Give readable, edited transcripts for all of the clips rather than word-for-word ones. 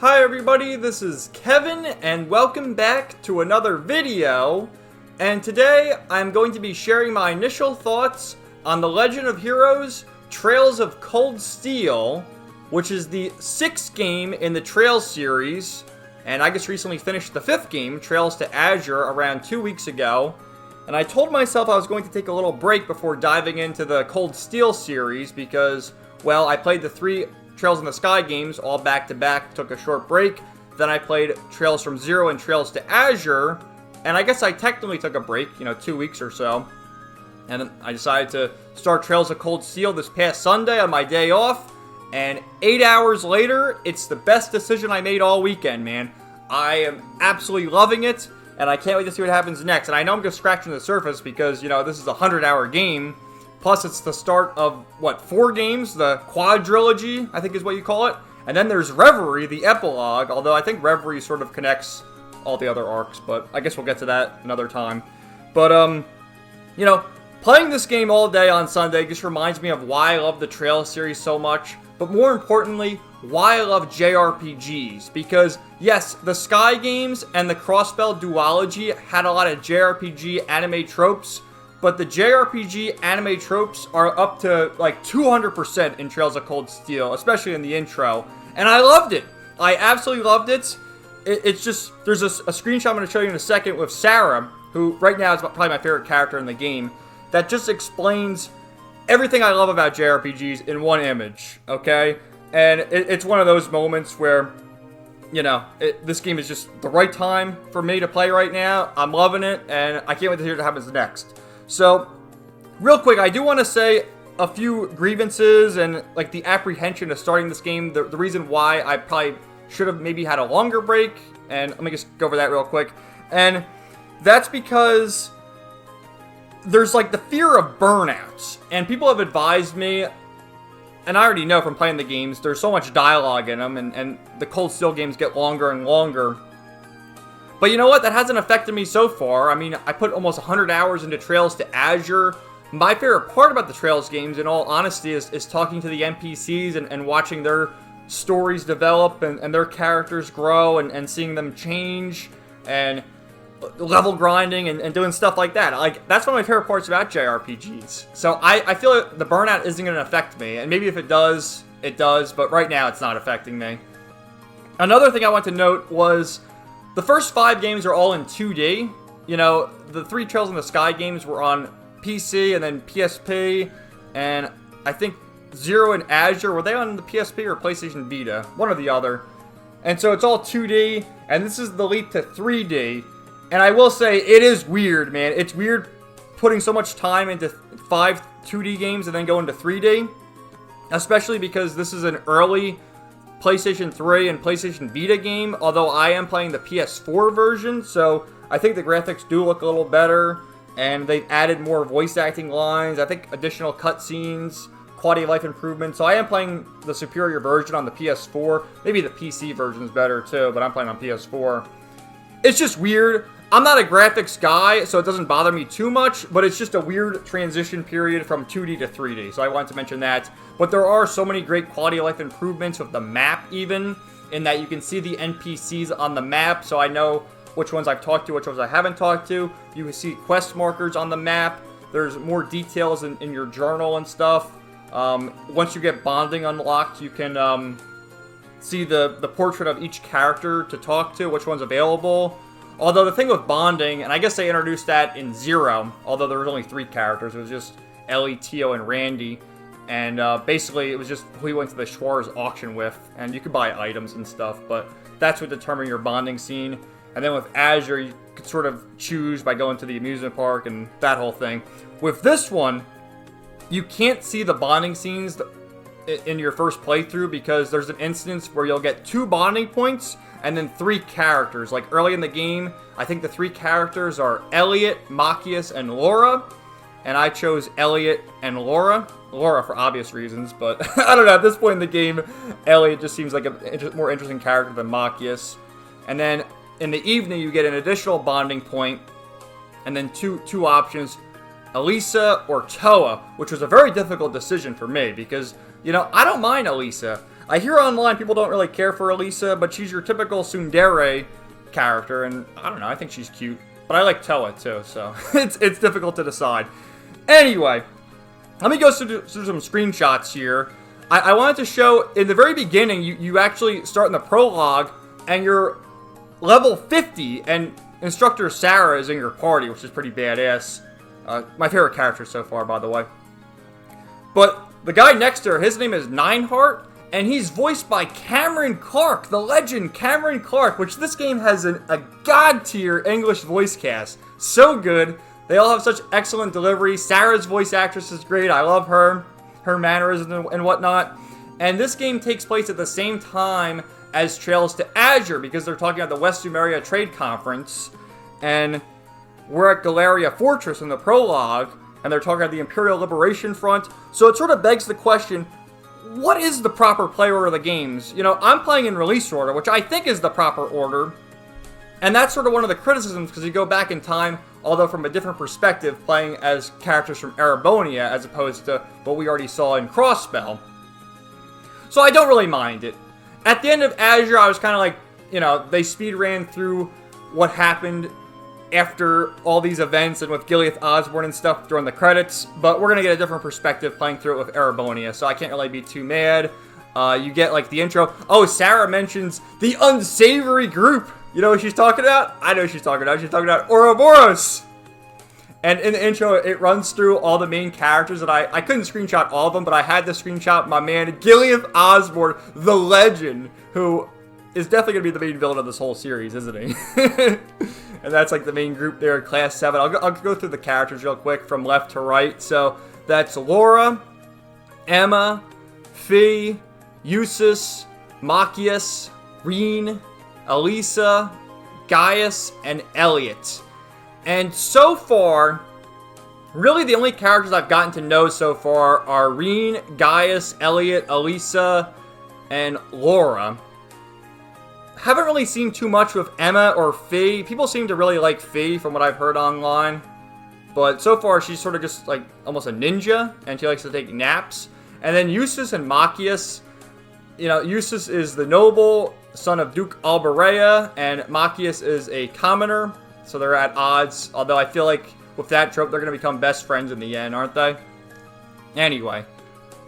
Hi everybody, this is Kevin, and welcome back to another video. And today, I'm going to be sharing my initial thoughts on The Legend of Heroes Trails of Cold Steel, which is the 6th game in the Trails series. And I just recently finished the 5th game, Trails to Azure, around 2 weeks ago. And I told myself I was going to take a little break before diving into the Cold Steel series because, well, I played the 3 Trails in the Sky games all back to back, took a short break. Then I played Trails from Zero and Trails to Azure, and I guess I technically took a break, 2 weeks or so. And then I decided to start Trails of Cold Steel this past Sunday on my day off, and 8 hours later, it's the best decision I made all weekend, man. I am absolutely loving it, and I can't wait to see what happens next. And I know I'm just scratching the surface because, this is a 100-hour game. Plus, it's the start of, 4 games? The quadrilogy, I think is what you call it. And then there's Reverie, the epilogue, although I think Reverie sort of connects all the other arcs, but I guess we'll get to that another time. But, playing this game all day on Sunday just reminds me of why I love the Trails series so much, but more importantly, why I love JRPGs. Because, yes, the Sky games and the Crossbell duology had a lot of JRPG anime tropes, but the JRPG anime tropes are up to, 200% in Trails of Cold Steel, especially in the intro. And I loved it. I absolutely loved it. It's just, there's a screenshot I'm going to show you in a second with Sarah, who right now is probably my favorite character in the game, that just explains everything I love about JRPGs in one image, okay? And it's one of those moments where, this game is just the right time for me to play right now. I'm loving it, and I can't wait to hear what happens next. So, real quick, I do want to say a few grievances and, the apprehension of starting this game. The reason why I probably should have maybe had a longer break. And let me just go over that real quick. And that's because there's, the fear of burnouts. And people have advised me, and I already know from playing the games, there's so much dialogue in them. And the Cold Steel games get longer and longer. But you know what? That hasn't affected me so far. I mean, I put almost 100 hours into Trails to Azure. My favorite part about the Trails games, in all honesty, is talking to the NPCs and watching their stories develop and their characters grow and seeing them change and level grinding and doing stuff like that. That's one of my favorite parts about JRPGs. So I feel like the burnout isn't going to affect me. And maybe if it does, it does. But right now, it's not affecting me. Another thing I want to note was the first 5 games are all in 2D. The 3 Trails in the Sky games were on PC and then PSP, and I think Zero and Azure, were they on the PSP or PlayStation Vita? One or the other. And so it's all 2D, and this is the leap to 3D. And I will say, it is weird, man. It's weird putting so much time into 5 2D games and then going to 3D. Especially because this is an early PlayStation 3 and PlayStation Vita game, although I am playing the PS4 version, so I think the graphics do look a little better, and they've added more voice acting lines, I think additional cutscenes, quality of life improvements, so I am playing the superior version on the PS4. Maybe the PC version is better too, but I'm playing on PS4. It's just weird. I'm not a graphics guy, so it doesn't bother me too much, but it's just a weird transition period from 2D to 3D, so I wanted to mention that. But there are so many great quality of life improvements with the map even, in that you can see the NPCs on the map, so I know which ones I've talked to, which ones I haven't talked to. You can see quest markers on the map. There's more details in your journal and stuff. Once you get bonding unlocked, you can see the portrait of each character to talk to, which one's available. Although the thing with bonding, and I guess they introduced that in Zero, although there was only 3 characters, it was just Ellie, Tio, and Randy. And basically, it was just who you went to the Schwarz auction with, and you could buy items and stuff, but that's what determined your bonding scene. And then with Azure, you could sort of choose by going to the amusement park and that whole thing. With this one, you can't see the bonding scenes in your first playthrough because there's an instance where you'll get 2 bonding points and then 3 characters. Like early in the game, I think the 3 characters are Elliot, Machias, and Laura. And I chose Elliot and Laura. Laura for obvious reasons, but I don't know. At this point in the game, Elliot just seems like a more interesting character than Machias. And then in the evening, you get an additional bonding point, and then two options, Elisa or Toa, which was a very difficult decision for me because, I don't mind Elisa. I hear online people don't really care for Elisa, but she's your typical tsundere character, and I don't know, I think she's cute. But I like Toa too, so it's difficult to decide. Anyway, let me go through some screenshots here. I wanted to show, in the very beginning, you actually start in the prologue, and you're level 50, and Instructor Sarah is in your party, which is pretty badass. My favorite character so far, by the way. But the guy next to her, his name is Nineheart, and he's voiced by Cameron Clark, the legend Cameron Clark, which this game has a god-tier English voice cast. So good. They all have such excellent delivery. Sarah's voice actress is great. I love her mannerisms and whatnot. And this game takes place at the same time as Trails to Azure, because they're talking about the West Sumeria Trade Conference. And we're at Galeria Fortress in the prologue, and they're talking about the Imperial Liberation Front. So it sort of begs the question, what is the proper play order of the games? You know, I'm playing in release order, which I think is the proper order. And that's sort of one of the criticisms, because you go back in time, although from a different perspective, playing as characters from Erebonia, as opposed to what we already saw in Crossspell. So I don't really mind it. At the end of Azure, I was kind of like, you know, they speed ran through what happened after all these events and with Gileath Osborne and stuff during the credits, but we're going to get a different perspective playing through it with Erebonia, so I can't really be too mad. You get, like, the intro. Oh, Sarah mentions the unsavory group. You know what she's talking about? I know what she's talking about. She's talking about Ouroboros. And in the intro, it runs through all the main characters, and I couldn't screenshot all of them, but I had to screenshot my man, Gileath Osborne, the legend, who is definitely going to be the main villain of this whole series, isn't he? And that's like the main group there, Class 7. I'll go through the characters real quick from left to right. So that's Laura, Emma, Fee, Eustace, Machias, Reen, Elisa, Gaius, and Elliot. And so far, really the only characters I've gotten to know so far are Reen, Gaius, Elliot, Elisa, and Laura. Haven't really seen too much with Emma or Fee. People seem to really like Fee from what I've heard online. But so far, she's sort of just like almost a ninja, and she likes to take naps. And then Eustace and Machias. You know, Eustace is the noble, son of Duke Alberea, and Machias is a commoner. So they're at odds. Although I feel like with that trope, they're going to become best friends in the end, aren't they? Anyway.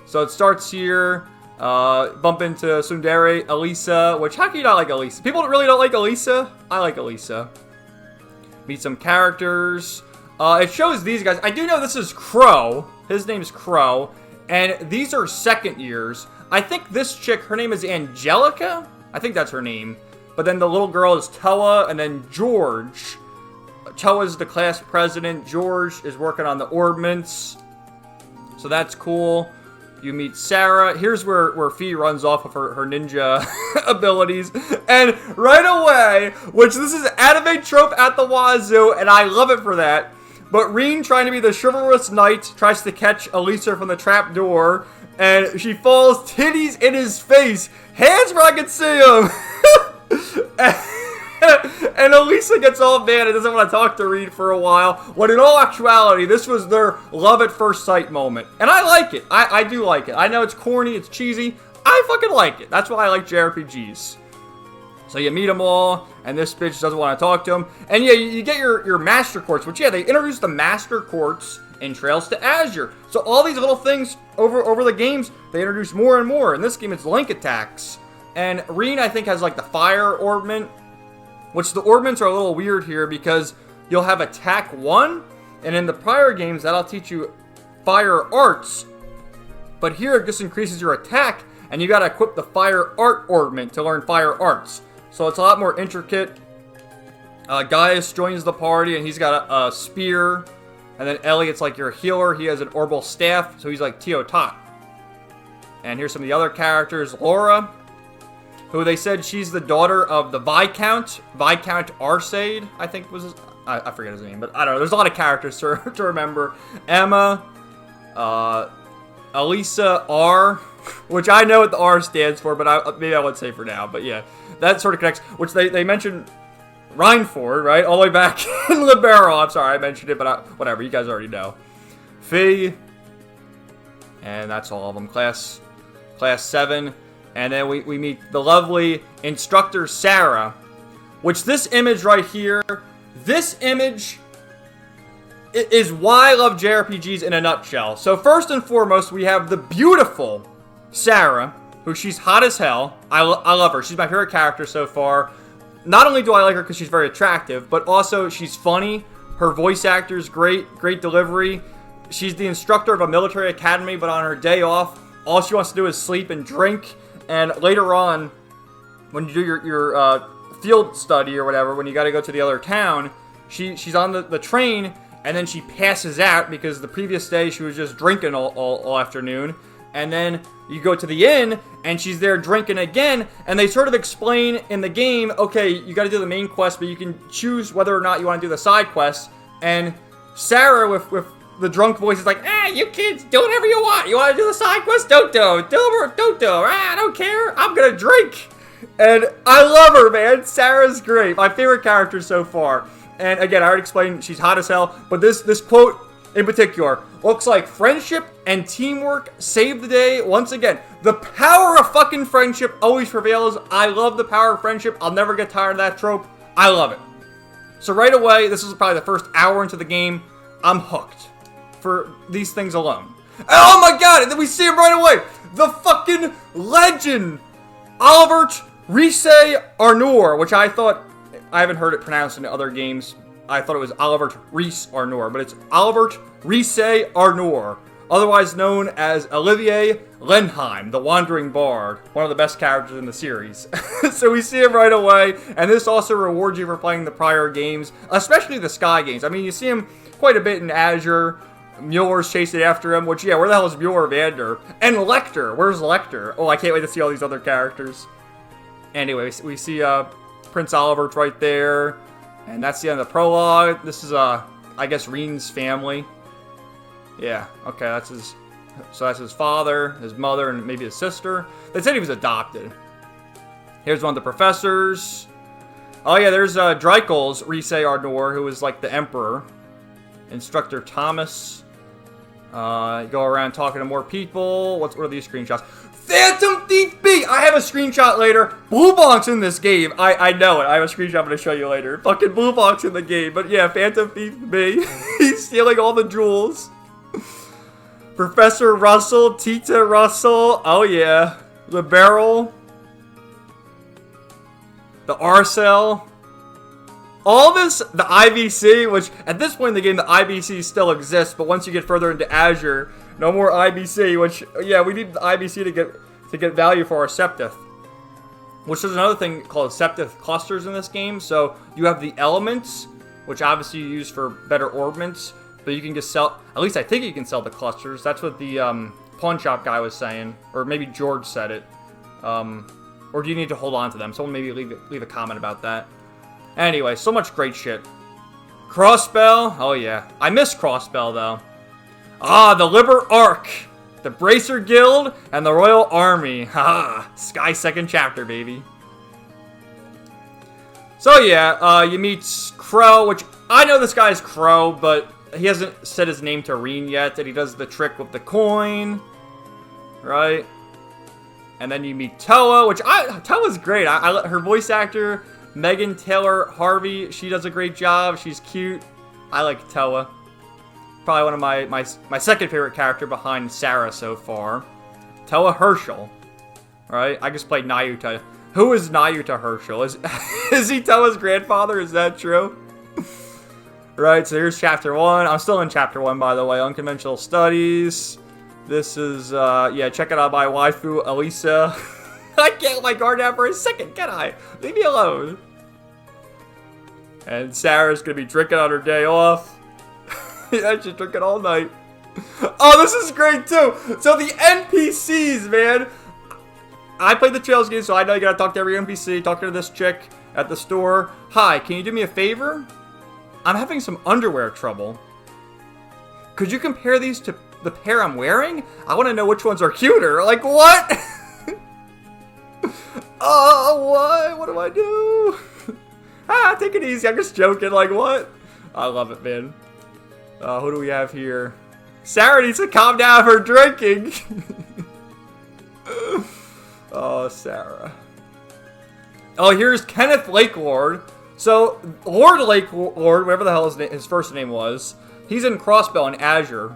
So it starts here. Bump into Tsundere, Elisa, which, how can you not like Elisa? People really don't like Elisa? I like Elisa. Meet some characters. It shows these guys. I do know this is Crow. His name's Crow. And these are second years. I think this chick, her name is Angelica? I think that's her name. But then the little girl is Toa, and then George. Toa's the class president. George is working on the ordnance. So that's cool. You meet Sarah. Here's where Fee runs off of her ninja abilities. And right away, which this is anime trope at the wazoo, and I love it for that. But Reen, trying to be the chivalrous knight, tries to catch Elisa from the trap door. And she falls titties in his face. Hands where I can see him. And Elisa gets all mad and doesn't want to talk to Reed for a while, when in all actuality, this was their love at first sight moment. And I like it. I do like it. I know it's corny, it's cheesy. I fucking like it. That's why I like JRPGs. So you meet them all, and this bitch doesn't want to talk to him. And yeah, you get your master quartz, which, yeah, they introduced the master quartz in Trails to Azure. So all these little things over the games, they introduce more and more. In this game, it's link attacks. And Reen, I think, has like the fire ornament, which the ornaments are a little weird here because you'll have attack 1, and in the prior games, that'll teach you fire arts. But here, it just increases your attack, and you gotta equip the fire art ornament to learn fire arts. So it's a lot more intricate. Gaius joins the party, and he's got a spear. And then Elliot's like your healer. He has an orbital staff, so he's like Teotot. And here's some of the other characters. Laura, who they said she's the daughter of the Viscount Arcade, I think was his, I forget his name, but I don't know. There's a lot of characters to remember. Emma, Elisa R, which I know what the R stands for, but maybe I won't say for now. But yeah, that sort of connects, which they mentioned Rhineford, right? All the way back in Libero. I'm sorry I mentioned it, but whatever. You guys already know. Fee, and that's all of them. Class 7. And then we meet the lovely instructor Sarah, which this image right here, this image is why I love JRPGs in a nutshell. So first and foremost, we have the beautiful Sarah, who she's hot as hell. I love her. She's my favorite character so far. Not only do I like her because she's very attractive, but also she's funny. Her voice actor is great. Great delivery. She's the instructor of a military academy, but on her day off, all she wants to do is sleep and drink. And later on, when you do your field study or whatever, when you got to go to the other town, she's on the train, and then she passes out because the previous day she was just drinking all afternoon. And then you go to the inn, and she's there drinking again, and they sort of explain in the game, okay, you got to do the main quest, but you can choose whether or not you want to do the side quests. And Sarah, with the drunk voice, is like, you kids, do whatever you want. You want to do the side quest? Don't do it. Don't do it. I don't care. I'm going to drink. And I love her, man. Sarah's great. My favorite character so far. And again, I already explained she's hot as hell, but this quote in particular looks like friendship and teamwork save the day once again. The power of fucking friendship always prevails. I love the power of friendship. I'll never get tired of that trope. I love it. So right away, this is probably the first hour into the game, I'm hooked for these things alone. Oh my god, and then we see him right away. The fucking legend, Olivert Rise Arnor, which I thought, I haven't heard it pronounced in other games. I thought it was Olivert Rise Arnor, but it's Olivert Rise Arnor, otherwise known as Olivier Lenheim, the Wandering Bard, one of the best characters in the series. So we see him right away, and this also rewards you for playing the prior games, especially the Sky games. I mean, you see him quite a bit in Azure. Mueller's chasing after him, which, yeah, where the hell is Mueller Vander? And Lecter, where's Lecter? Oh, I can't wait to see all these other characters. Anyway, we see Prince Olivert right there, and that's the end of the prologue. This is, I guess, Reen's family. Yeah, okay, that's his father, his mother, and maybe his sister. They said he was adopted. Here's one of the professors. Oh yeah, there's Dreikel's Rise Arnor, who is like the emperor. Instructor Thomas. Go around talking to more people. What are these screenshots? Phantom Thief B! I have a screenshot later. Blue Bonk's in this game. I know it. I have a screenshot I'm going to show you later. Fucking Blue Bonk's in the game. But yeah, Phantom Thief B. He's stealing all the jewels. Professor Russell. Tita Russell. Oh yeah. The Barrel. The Arcel. All this, the IBC, which at this point in the game, the IBC still exists, but once you get further into Azure, no more IBC, which, yeah, we need the IBC to get value for our Septith. Which there's another thing called Septith clusters in this game, so you have the elements, which obviously you use for better orbments, but you can just sell, at least I think you can sell the clusters. That's what the pawn shop guy was saying, or maybe George said it. Or do you need to hold on to them? Someone maybe leave a comment about that. Anyway, so much great shit. Crossbell. Oh, yeah. I miss Crossbell, though. Ah, the Liber Arc. The Bracer Guild and the Royal Army. Haha. Sky second chapter, baby. So, yeah. You meet Crow, which I know this guy's Crow, but he hasn't said his name to Reen yet. And he does the trick with the coin. Right? And then you meet Toa, which Toa's great. Her voice actor... Megan Taylor Harvey, she does a great job. She's cute. I like Toa. Probably one of my second favorite character behind Sarah so far. Toa Herschel. Right? I just played Nayuta. Who is Nayuta Herschel? Is he Toa's grandfather? Is that true? Right, so here's chapter 1. I'm still in chapter 1, by the way. Unconventional Studies. This is, yeah, check it out, my waifu, Elisa. I can't let my guard down for a second, can I? Leave me alone. And Sarah's gonna be drinking on her day off. Yeah, she's drinking all night. Oh, this is great too. So the NPCs, man. I played the Trails game, so I know you gotta talk to every NPC. Talk to this chick at the store. Hi, can you do me a favor? I'm having some underwear trouble. Could you compare these to the pair I'm wearing? I want to know which ones are cuter. Like, what? Oh, what do I do? Take it easy. I'm just joking. Like, what? I love it, man. Who do we have here? Sarah needs to calm down her drinking. Oh, Sarah. Oh, here's Kenneth Lakelord. So, Lord Lakelord, whatever the hell his first name was, he's in Crossbell in Azure.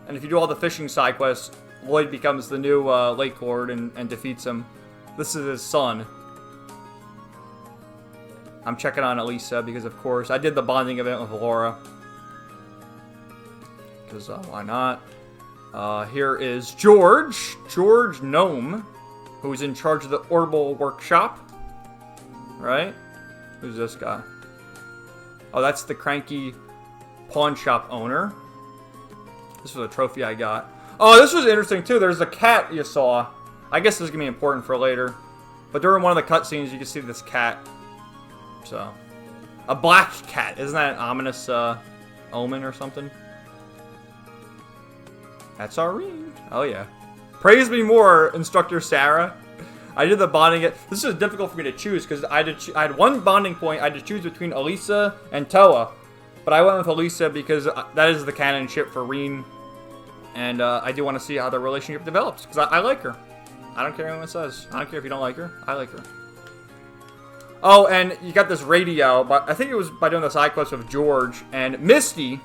And if you do all the fishing side quests, Lloyd becomes the new Lakelord and defeats him. This is his son. I'm checking on Elisa because, of course, I did the bonding event with Laura. Because why not? Here is George Gnome, who's in charge of the Orbital Workshop. Right? Who's this guy? Oh, that's the cranky pawn shop owner. This was a trophy I got. Oh, this was interesting too. There's a cat you saw. I guess this is gonna be important for later. But during one of the cutscenes, you can see this cat. So, a black cat. Isn't that an ominous omen or something? That's Irene. Oh yeah. Praise me more, Instructor Sarah. I did the bonding. This is difficult for me to choose because I had one bonding point. I had to choose between Elisa and Toa, but I went with Elisa because that is the canon ship for Reen, and I do want to see how the relationship develops because I like her. I don't care what anyone says. I don't care if you don't like her. I like her. Oh, and you got this radio, but I think it was by doing the side quest with George and Misty.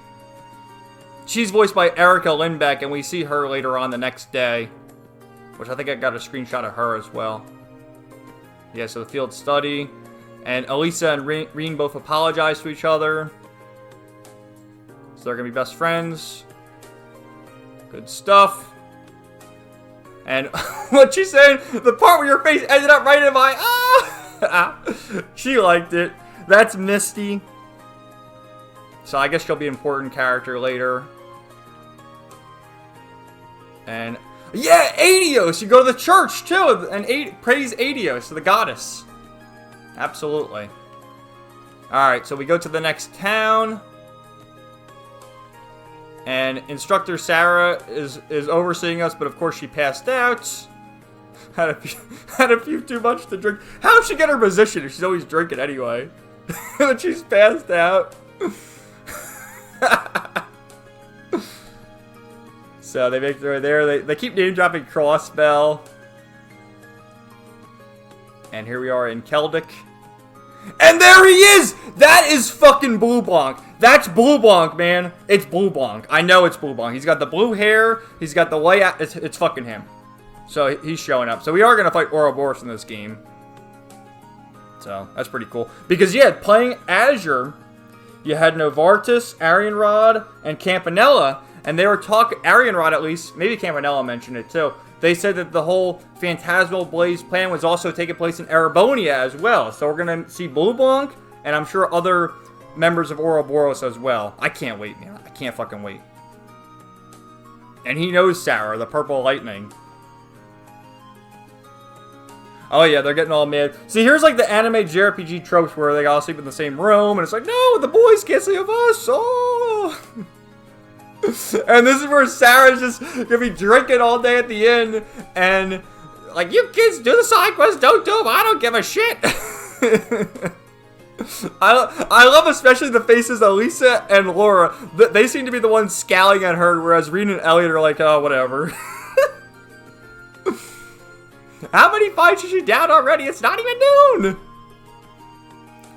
She's voiced by Erica Lindbeck, and we see her later on the next day. Which I think I got a screenshot of her as well. Yeah, so the field study. And Elisa and Reen both apologize to each other. So they're going to be best friends. Good stuff. And what she's saying, the part where your face ended up right in my... Ah! She liked it. That's Misty. So I guess she'll be an important character later. And... yeah, Adios! You go to the church, too, and praise Adios, the goddess. Absolutely. Alright, so we go to the next town. And Instructor Sarah is overseeing us, but of course she passed out. Had a few too much to drink. How'd she get her position if she's always drinking anyway? But she's passed out. So they make their way there. They keep name dropping Crossbell. And here we are in Keldic. And there he is! That is fucking Blue Bonk. That's Blue Bonk, man. It's Blue Bonk. I know it's Blue Bonk. He's got the blue hair. He's got the layout. It's fucking him. So he's showing up. So we are going to fight Ouroboros in this game. So that's pretty cool. Because, yeah, playing Azure, you had Novartis, Arianrod, and Campanella. And they were talking, Arianrod at least, maybe Campanella mentioned it too. They said that the whole Phantasmal Blaze plan was also taking place in Erebonia as well. So we're going to see Blue Bonk, and I'm sure other members of Ouroboros as well. I can't wait, man. I can't fucking wait. And he knows Sarah, the Purple Lightning. Oh yeah, they're getting all mad. See, here's like the anime JRPG tropes where they all sleep in the same room, and it's like, no, the boys can't sleep with us. Oh. And this is where Sarah's just gonna be drinking all day at the end, and like, you kids do the side quests, don't do them. I don't give a shit. I love especially the faces of Lisa and Laura. They seem to be the ones scowling at her, whereas Reen and Elliot are like, oh, whatever. How many fights is she down already? It's not even noon.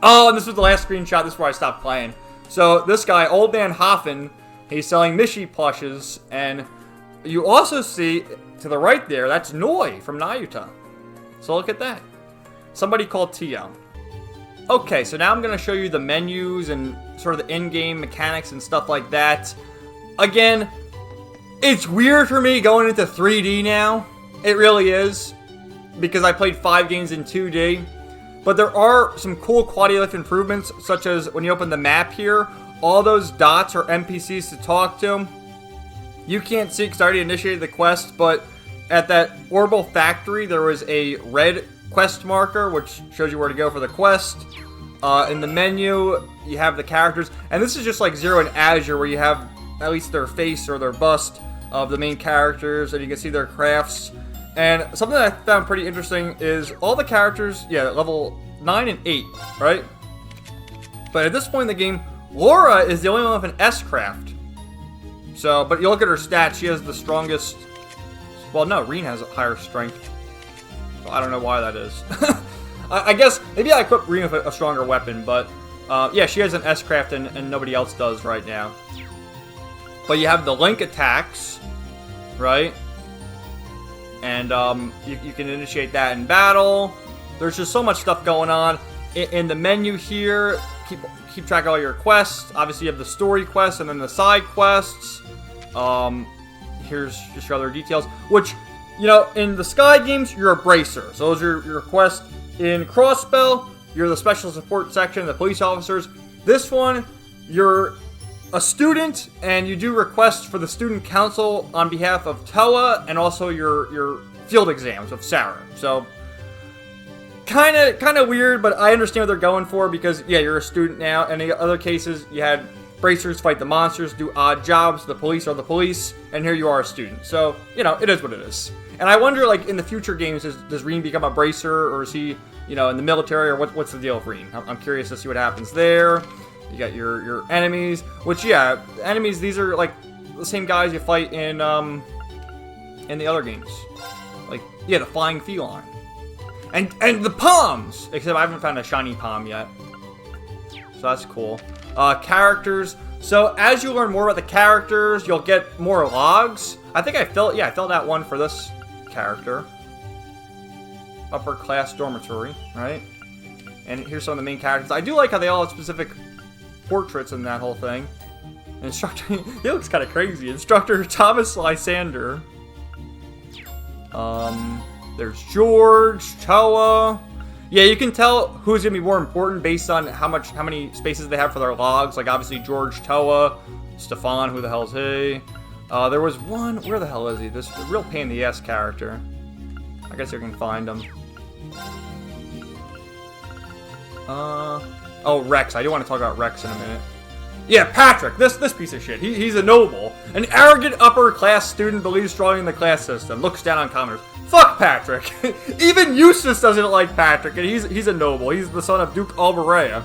Oh, and this was the last screenshot. This is where I stopped playing. So this guy, Old Man Hoffen, he's selling Mishi plushes, and you also see to the right there, that's Noi from Nayuta. So look at that. Somebody called Tio. Okay, so now I'm going to show you the menus and sort of the in-game mechanics and stuff like that. Again, it's weird for me going into 3D now. It really is. Because I played 5 games in 2D. But there are some cool quality of life improvements, such as when you open the map here, all those dots are NPCs to talk to. You can't see because I already initiated the quest, but at that Orbital Factory, there was a red quest marker, which shows you where to go for the quest. In the menu, you have the characters. And this is just like Zero in Azure, where you have at least their face or their bust of the main characters, and you can see their crafts. And something that I found pretty interesting is all the characters, yeah, level 9 and 8, right? But at this point in the game, Laura is the only one with an S-craft. So, but you look at her stats, she has the strongest... Well, no, Reen has a higher strength. I don't know why that is. I guess maybe I equip Reen with a stronger weapon, but yeah, she has an S-craft and nobody else does right now. But you have the Link attacks, right? And you can initiate that in battle. There's just so much stuff going on. In the menu here, keep track of all your quests. Obviously, you have the story quests and then the side quests. Here's just your other details. Which, you know, in the Sky games, you're a bracer. So those are your quests. In Crossbell, you're the special support section, the police officers. This one, you're a student, and you do requests for the student council on behalf of Toa, and also your field exams of Sarah. So, kind of weird, but I understand what they're going for, because, yeah, you're a student now, and in other cases, you had bracers fight the monsters, do odd jobs, the police are the police, and here you are a student. So, you know, it is what it is. And I wonder, like, in the future games, does Reen become a bracer, or is he, you know, in the military, or what's the deal with Reen? I'm curious to see what happens there. You got your enemies, which, yeah, enemies, these are, like, the same guys you fight in the other games. Like, yeah, the flying feline. And the palms! Except I haven't found a shiny palm yet. So that's cool. Characters. So, as you learn more about the characters, you'll get more logs. I think I filled out one for this character. Upper class dormitory, right? And here's some of the main characters. I do like how they all have specific portraits in that whole thing. Instructor, he looks kind of crazy. Instructor Thomas Lysander. There's George, Toa. Yeah, you can tell who's gonna be more important based on how many spaces they have for their logs. Like obviously George, Toa, Stefan, who the hell is he? There was one. Where the hell is he? This real pain in the ass character. I guess you can find him. Oh, Rex. I do want to talk about Rex in a minute. Yeah, Patrick. This piece of shit. He's a noble. An arrogant upper-class student believes strongly in the class system. Looks down on commoners. Fuck Patrick. Even Eustace doesn't like Patrick, and he's a noble. He's the son of Duke Alberea.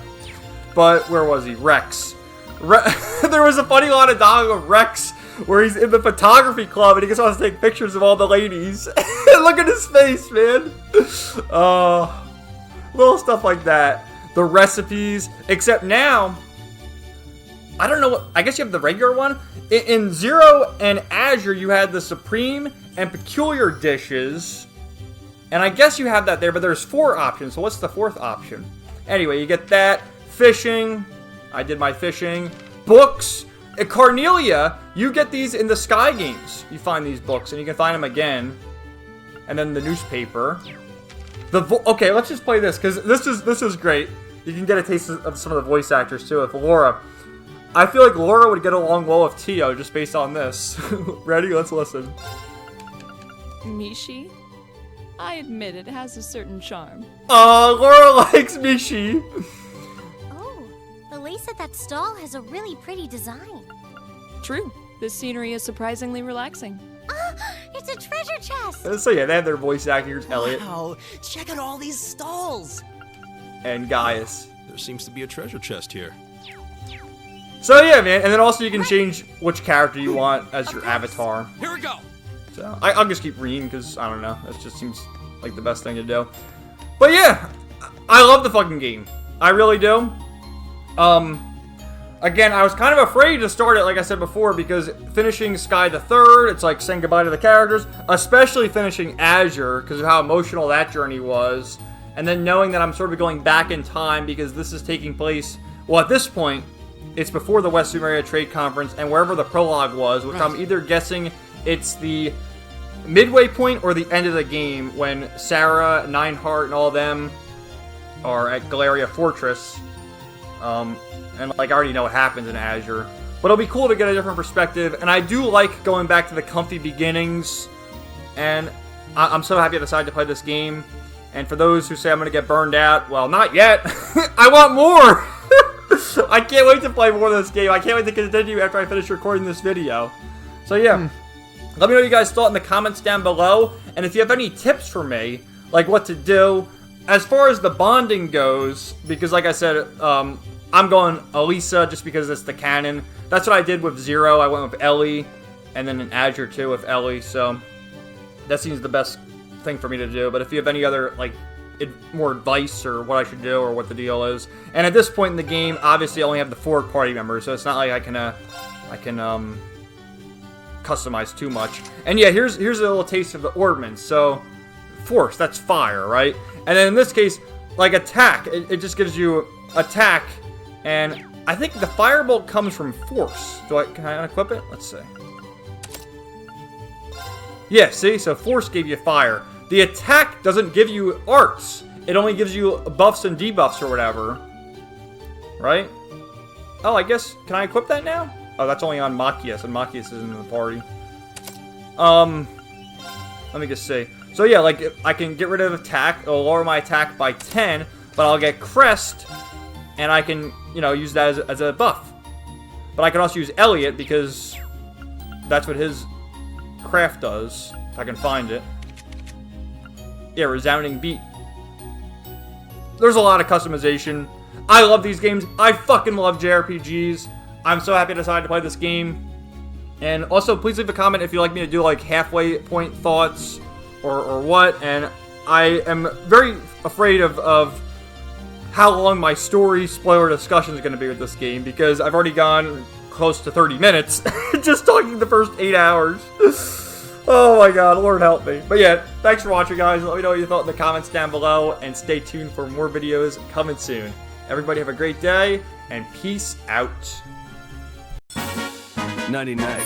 But where was he? Rex. There was a funny line of dialogue of Rex where he's in the photography club and he just wants to take pictures of all the ladies. Look at his face, man. Little stuff like that. The recipes, except now, I don't know what, I guess you have the regular one. In Zero and Azure, you had the Supreme and Peculiar dishes. And I guess you have that there, but there's 4 options. So what's the 4th option? Anyway, you get that. Fishing. I did my fishing. Books. At Carnelia, you get these in the Sky games. You find these books, and you can find them again. And then the newspaper. Okay, let's just play this, because this is great. You can get a taste of some of the voice actors, too, with Laura. I feel like Laura would get along well with Tio, just based on this. Ready? Let's listen. Mishi? I admit it has a certain charm. Laura likes Mishi. The lace at that stall has a really pretty design. True. This scenery is surprisingly relaxing. It's a treasure chest! So yeah, they have their voice actors, Elliot. Wow, check out all these stalls! And Gaius. There seems to be a treasure chest here. So yeah, man, and then also you can change which character you want as your avatar. Here we go! So, I'll just keep Reen, because, I don't know, that just seems like the best thing to do. But yeah, I love the fucking game. I really do. Again, I was kind of afraid to start it, like I said before, because finishing Sky the Third, it's like saying goodbye to the characters, especially finishing Azure, because of how emotional that journey was, and then knowing that I'm sort of going back in time, because this is taking place, well, at this point, it's before the West Sumeria Trade Conference, and wherever the prologue was, which I'm either guessing it's the midway point or the end of the game, when Sarah, Nineheart, and all them are at Galeria Fortress. And like I already know what happens in Azure, but it'll be cool to get a different perspective. And I do like going back to the comfy beginnings, and I'm so happy I decided to play this game. And for those who say I'm gonna get burned out, well, not yet. I want more. I can't wait to play more of this game. I can't wait to continue after I finish recording this video. So yeah, let me know what you guys thought in the comments down below, and if you have any tips for me, like what to do as far as the bonding goes, because like I said, I'm going Elisa just because it's the canon. That's what I did with Zero. I went with Ellie, and then in Azure too with Ellie. So that seems the best thing for me to do. But if you have any other, like, more advice or what I should do or what the deal is. And at this point in the game, obviously I only have the 4 party members, so it's not like I can customize too much. And yeah, here's a little taste of the ordnance. So, force, that's fire, right? And then in this case, like attack, it just gives you attack, and I think the firebolt comes from force. Can I unequip it? Let's see. Yeah, see? So force gave you fire. The attack doesn't give you arts. It only gives you buffs and debuffs or whatever. Right? Oh, I guess, can I equip that now? Oh, that's only on Machias, and Machias isn't in the party. Let me just see. So yeah, like, I can get rid of attack. It'll lower my attack by 10, but I'll get crest, and I can, you know, use that as a buff. But I can also use Elliot, because that's what his craft does, if I can find it. Yeah, resounding beat. There's a lot of customization. I love these games. I fucking love JRPGs. I'm so happy I decided to play this game. And also, please leave a comment if you'd like me to do, like, halfway point thoughts or what. And I am very afraid of how long my story spoiler discussion is going to be with this game, because I've already gone close to 30 minutes just talking the first 8 hours. Oh my god, Lord help me. But yeah, thanks for watching, guys. Let me know what you thought in the comments down below, and stay tuned for more videos coming soon. Everybody have a great day, and peace out. Nighty night.